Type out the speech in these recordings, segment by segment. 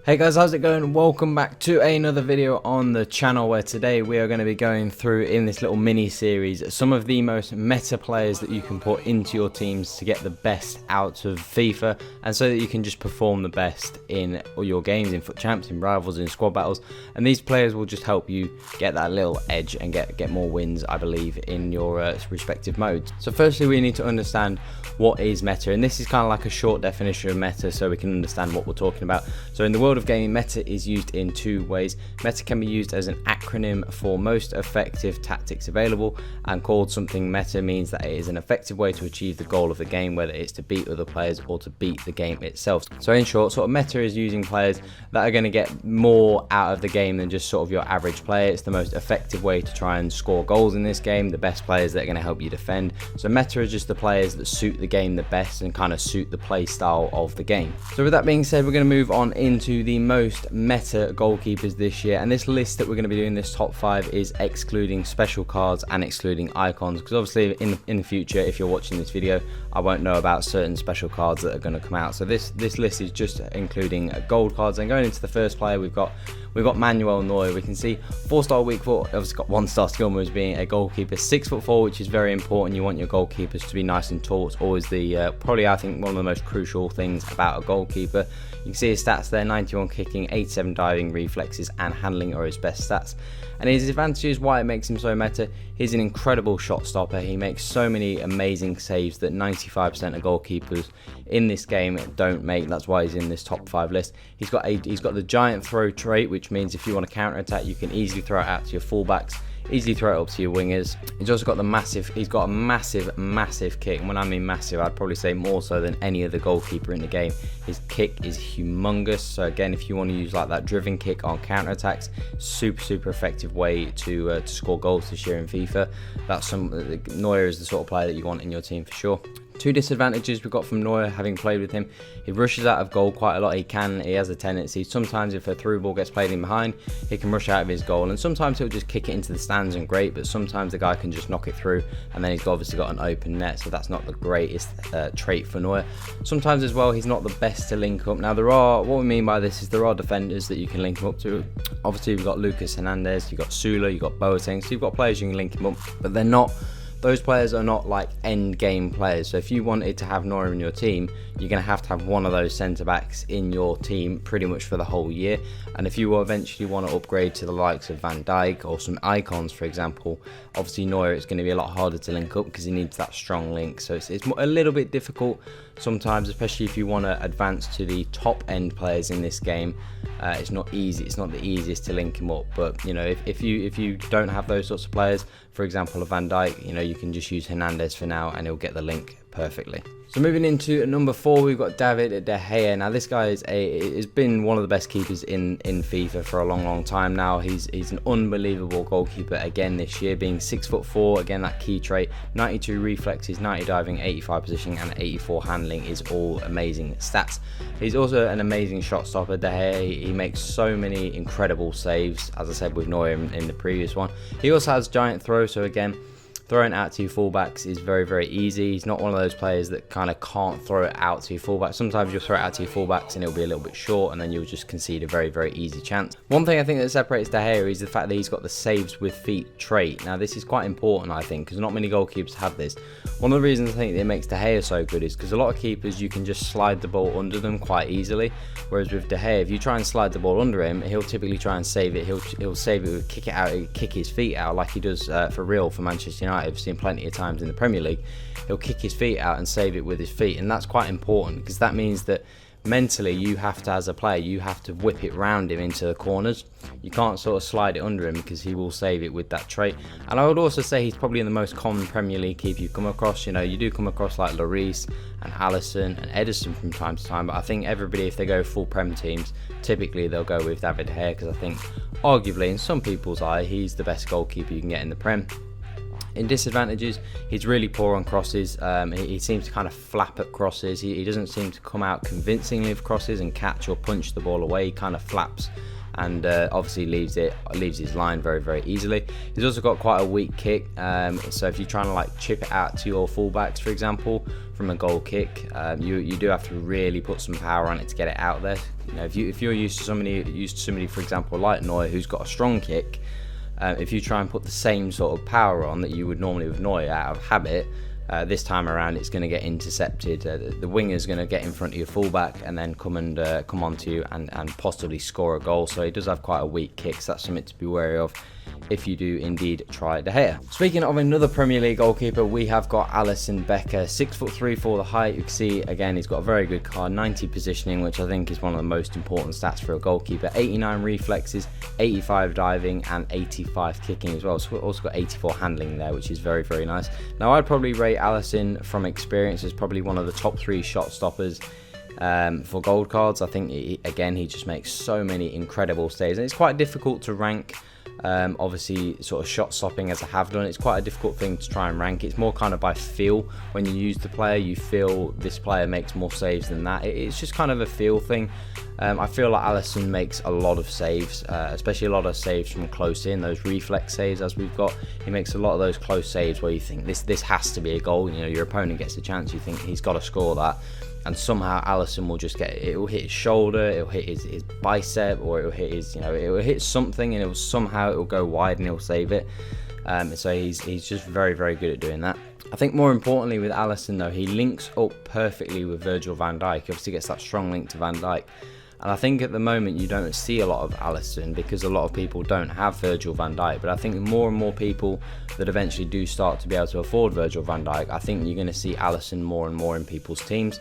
Hey guys, how's it going? Welcome back to another video on the channel, where today we are going to be going through in this little mini series some of the most meta players that you can put into your teams to get the best out of FIFA, and so that you can just perform the best in all your games, in FUT champs, in rivals, in squad battles. And these players will just help you get that little edge and get more wins, I believe, in your respective modes. So firstly, we need to understand what is meta, and this is kind of like a short definition of meta so we can understand what we're talking about. So in the world of gaming, meta is used in two ways. Meta can be used as an acronym for most effective tactics available, and called something meta means that it is an effective way to achieve the goal of the game, whether it's to beat other players or to beat the game itself. So in short, sort of meta is using players that are going to get more out of the game than just sort of your average player. It's the most effective way to try and score goals in this game, the best players that are going to help you defend. So meta is just the players that suit the game the best and kind of suit the play style of the game. So with that being said, we're going to move on into the most meta goalkeepers this year, and this list that we're going to be doing, this top 5, is excluding special cards and excluding icons, because obviously in the future, if you're watching this video, I won't know about certain special cards that are going to come out. So this list is just including gold cards. And going into the first player, we've got Manuel Neuer. We can see 4-star weak foot, obviously got 1-star skill moves, being a goalkeeper, 6'4", which is very important. You want your goalkeepers to be nice and tall. It's always the probably, I think, one of the most crucial things about a goalkeeper. You can see his stats there: 91 kicking, 87 diving, reflexes and handling are his best stats. And his advantages, why it makes him so meta: he's an incredible shot stopper. He makes so many amazing saves that 95% of goalkeepers in this game don't make. That's why he's in this top 5 list. He's got the giant throw trait, which means if you want to counter attack, you can easily throw it out to your fullbacks, easily throw it up to your wingers. He's also got a massive kick, and when I mean massive, I'd probably say more so than any other goalkeeper in the game. His kick is humongous. So again, if you want to use like that driven kick on counter attacks, super effective way to score goals this year in FIFA. Neuer is the sort of player that you want in your team for sure. Two disadvantages we've got from Neuer, having played with him: he rushes out of goal quite a lot. He has a tendency, sometimes if a through ball gets played in behind, he can rush out of his goal, and sometimes he'll just kick it into the stands and great, but sometimes the guy can just knock it through, and then he's obviously got an open net, so that's not the greatest trait for Neuer. Sometimes as well, he's not the best to link up. Now what we mean by this is there are defenders that you can link him up to. Obviously we've got Lucas Hernandez, you've got Sula, you've got Boateng, so you've got players you can link him up, but those players are not like end game players. So if you wanted to have Neuer in your team, you're going to have one of those centre backs in your team pretty much for the whole year. And if you will eventually want to upgrade to the likes of Van Dijk or some icons, for example, obviously Neuer is going to be a lot harder to link up because he needs that strong link. So it's a little bit difficult sometimes, especially if you want to advance to the top end players in this game. It's not easy. It's not the easiest to link him up. But you know, if you don't have those sorts of players, for example, a Van Dijk, you know, you can just use Hernandez for now, and he'll get the link perfectly. So moving into number 4, we've got David De Gea. Now this guy has been one of the best keepers in FIFA for a long time now. He's an unbelievable goalkeeper again this year, being 6'4", again that key trait, 92 reflexes, 90 diving, 85 positioning and 84 handling is all amazing stats. He's also an amazing shot stopper. De Gea, he makes so many incredible saves, as I said with Neuer in the previous one. He also has giant throw, so again, throwing out to your fullbacks is very easy. He's not one of those players that kind of can't throw it out to your fullbacks. Sometimes you'll throw it out to your fullbacks and it'll be a little bit short, and then you'll just concede a very easy chance. One thing I think that separates De Gea is the fact that he's got the saves with feet trait. Now this is quite important, I think, because not many goalkeepers have this. One of the reasons I think it makes De Gea so good is because a lot of keepers, you can just slide the ball under them quite easily, whereas with De Gea, if you try and slide the ball under him, he'll typically try and save it. He'll save it with kick it out, kick his feet out, like he does for real for Manchester United. I've seen plenty of times in the Premier League. He'll kick his feet out and save it with his feet, and that's quite important because that means that mentally you have to, as a player, you have to whip it round him into the corners. You can't sort of slide it under him because he will save it with that trait. And I would also say he's probably the most common Premier League keeper you come across. You know, you do come across like Lloris and Alisson and Edison from time to time, but I think everybody, if they go full Prem teams, typically they'll go with David De Gea because I think arguably in some people's eye he's the best goalkeeper you can get in the Prem. In disadvantages, he's really poor on crosses. He seems to kind of flap at crosses. He doesn't seem to come out convincingly of crosses and catch or punch the ball away. He kind of flaps and obviously leaves his line very, very easily. He's also got quite a weak kick, so if you're trying to like chip it out to your fullbacks, for example, from a goal kick, you do have to really put some power on it to get it out there. You know, if you're used to somebody, for example, like Neuer, who's got a strong kick, if you try and put the same sort of power on that you would normally with Neuer out of habit, this time around it's going to get intercepted. The winger's going to get in front of your fullback and then come onto you and possibly score a goal. So he does have quite a weak kick, so that's something to be wary of if you do indeed try De Gea. Speaking of another Premier League goalkeeper, we have got Alisson Becker, 6'3" for the height. You can see again he's got a very good card, 90 positioning, which I think is one of the most important stats for a goalkeeper. 89 reflexes, 85 diving, and 85 kicking as well. So we've also got 84 handling there, which is very, very nice. Now I'd probably rate Alisson from experience as probably one of the top 3 shot stoppers for gold cards. I think he just makes so many incredible saves, and it's quite difficult to rank. Obviously sort of shot stopping, as I have done, it's quite a difficult thing to try and rank. It's more kind of by feel. When you use the player, you feel this player makes more saves than that. It's just kind of a feel thing. I feel like Alisson makes a lot of saves, especially a lot of saves from close in, those reflex saves as we've got. He makes a lot of those close saves where you think this has to be a goal. You know, your opponent gets a chance, you think he's got to score that, and somehow Alisson will just it will hit his shoulder, it'll hit his bicep, or it'll hit his, it will hit something, and it will go wide and he'll save it. So he's just very, very good at doing that. I think more importantly with Alisson though, he links up perfectly with Virgil van Dijk. He obviously gets that strong link to Van Dijk. And I think at the moment you don't see a lot of Alisson because a lot of people don't have Virgil van Dijk. But I think more and more people that eventually do start to be able to afford Virgil van Dijk, I think you're going to see Alisson more and more in people's teams.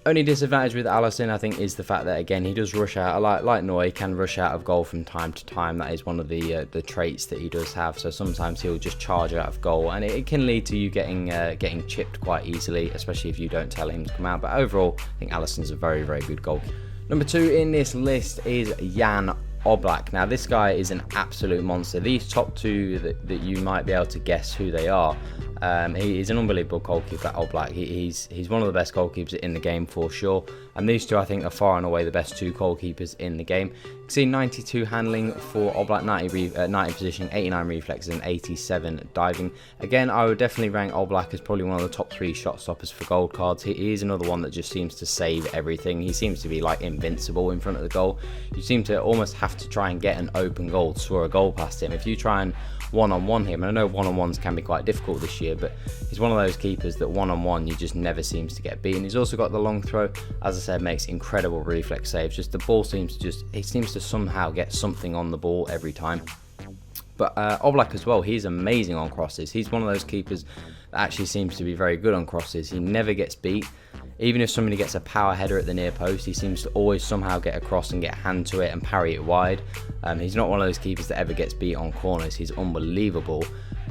Only disadvantage with Alisson, I think, is the fact that again he does rush out. Like Neuer, he can rush out of goal from time to time. That is one of the traits that he does have. So sometimes he'll just charge out of goal, and it can lead to you getting chipped quite easily, especially if you don't tell him to come out. But overall, I think Alisson's a very, very good goalkeeper. Number 2 in this list is Jan Oblak. Now this guy is an absolute monster. These top 2 that you might be able to guess who they are. He is an unbelievable goalkeeper, Oblak. He's one of the best goalkeepers in the game for sure. And these 2 I think are far and away the best 2 goalkeepers in the game. You can see 92 handling for Oblak, 90 positioning, 89 reflexes, and 87 diving. Again, I would definitely rank Oblak as probably one of the top 3 shot stoppers for gold cards. He is another one that just seems to save everything. He seems to be like invincible in front of the goal. You seem to almost have to try and get an open goal to score a goal past him. If you try and one-on-one him, and I know one-on-ones can be quite difficult this year, but he's one of those keepers that one-on-one you just never seems to get beaten. He's also got the long throw, as I said, makes incredible reflex saves. Just the ball seems to somehow get something on the ball every time. But Oblak as well, he's amazing on crosses. He's one of those keepers that actually seems to be very good on crosses. He never gets beat. Even if somebody gets a power header at the near post, he seems to always somehow get across and get a hand to it and parry it wide. He's not one of those keepers that ever gets beat on corners. He's unbelievable.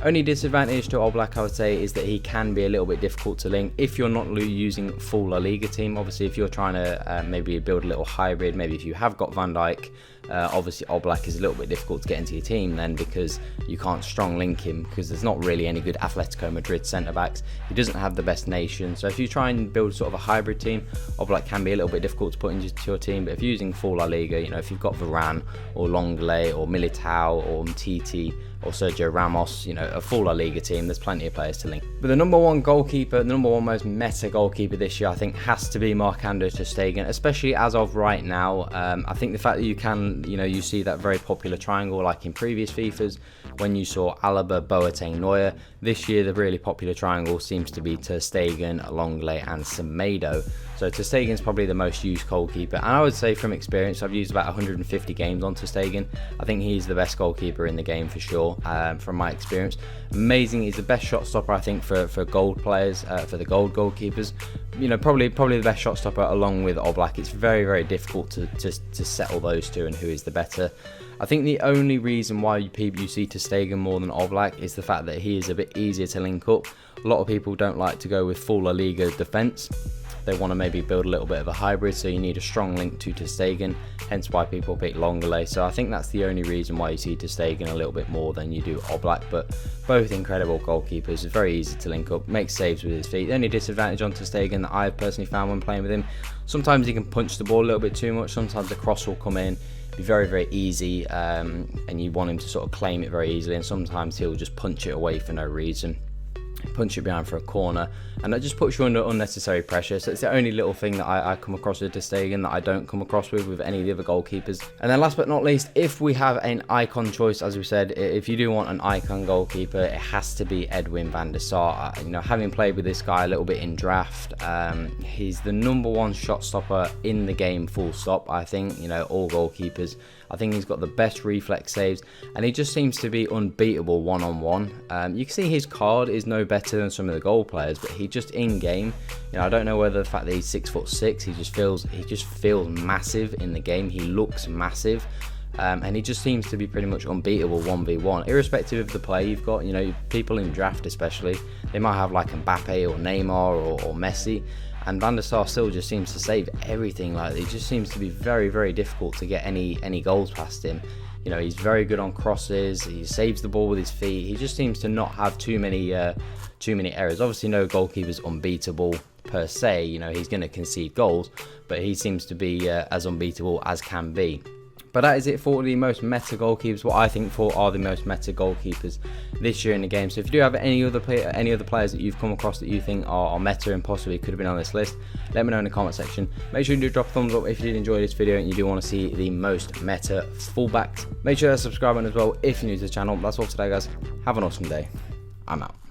Only disadvantage to Oblak, I would say, is that he can be a little bit difficult to link if you're not using full La Liga team. Obviously, if you're trying to maybe build a little hybrid, maybe if you have got Van Dijk, obviously Oblak is a little bit difficult to get into your team then, because you can't strong link him, because there's not really any good Atletico Madrid centre-backs. He doesn't have the best nation. So if you try and build sort of a hybrid team, Oblak can be a little bit difficult to put into your team. But if you're using full La Liga, if you've got Varane or Longley or Militao or Mtiti or Sergio Ramos, a full La Liga team, there's plenty of players to link. But the number 1 goalkeeper, the number 1 most meta goalkeeper this year, I think has to be Marc-André Stegen, especially as of right now. I think the fact that you can, you see that very popular triangle like in previous FIFAs, when you saw Alaba, Boateng, Neuer. This year, the really popular triangle seems to be Ter Stegen, Longley, and Semedo. So Ter Stegen's probably the most used goalkeeper, and I would say from experience, I've used about 150 games on Ter Stegen. I think he's the best goalkeeper in the game for sure, from my experience. Amazing, he's the best shot stopper I think for gold players, for the gold goalkeepers. Probably the best shot stopper along with Oblak. It's very, very difficult to settle those 2 and who is the better. I think the only reason why you see Ter Stegen more than Oblak is the fact that he is a bit easier to link up. A lot of people don't like to go with full La Liga defence. They want to maybe build a little bit of a hybrid, so you need a strong link to Ter Stegen, hence why people pick Longley. So I think that's the only reason why you see Ter Stegen a little bit more than you do Oblak. But both incredible goalkeepers, it's very easy to link up, makes saves with his feet. The only disadvantage on Ter Stegen that I've personally found when playing with him, sometimes he can punch the ball a little bit too much, sometimes the cross will come in be very, very easy, and you want him to sort of claim it very easily, and sometimes he'll just punch it away for no reason, punch it behind for a corner, and that just puts you under unnecessary pressure. So it's the only little thing that I come across with Stegen that I don't come across with any of the other goalkeepers. And then last but not least, if we have an icon choice, as we said, if you do want an icon goalkeeper, it has to be Edwin van der Sar. You know, having played with this guy a little bit in draft, he's the #1 shot stopper in the game, full stop. I think, you know, all goalkeepers, I think he's got the best reflex saves, and he just seems to be unbeatable one-on-one. You can see his card is no better than some of the goal players, but he just in game, you know, I don't know whether the fact that he's 6'6", he just feels massive in the game. He looks massive, and he just seems to be pretty much unbeatable 1v1, irrespective of the play you've got. You know, people in draft especially, they might have like Mbappe or Neymar or Messi, and Van der Sar still just seems to save everything. Like, it just seems to be very, very difficult to get any goals past him. You know, he's very good on crosses, he saves the ball with his feet, he just seems to not have too many errors. Obviously no goalkeeper's unbeatable per se, you know, he's going to concede goals, but he seems to be as unbeatable as can be. But that is it for the most meta goalkeepers, what I think are the most meta goalkeepers this year in the game. So if you do have any other players that you've come across that you think are meta and possibly could have been on this list, let me know in the comment section. Make sure you do drop a thumbs up if you did enjoy this video and you do want to see the most meta fullbacks. Make sure to subscribe as well if you're new to the channel. That's all for today, guys. Have an awesome day. I'm out.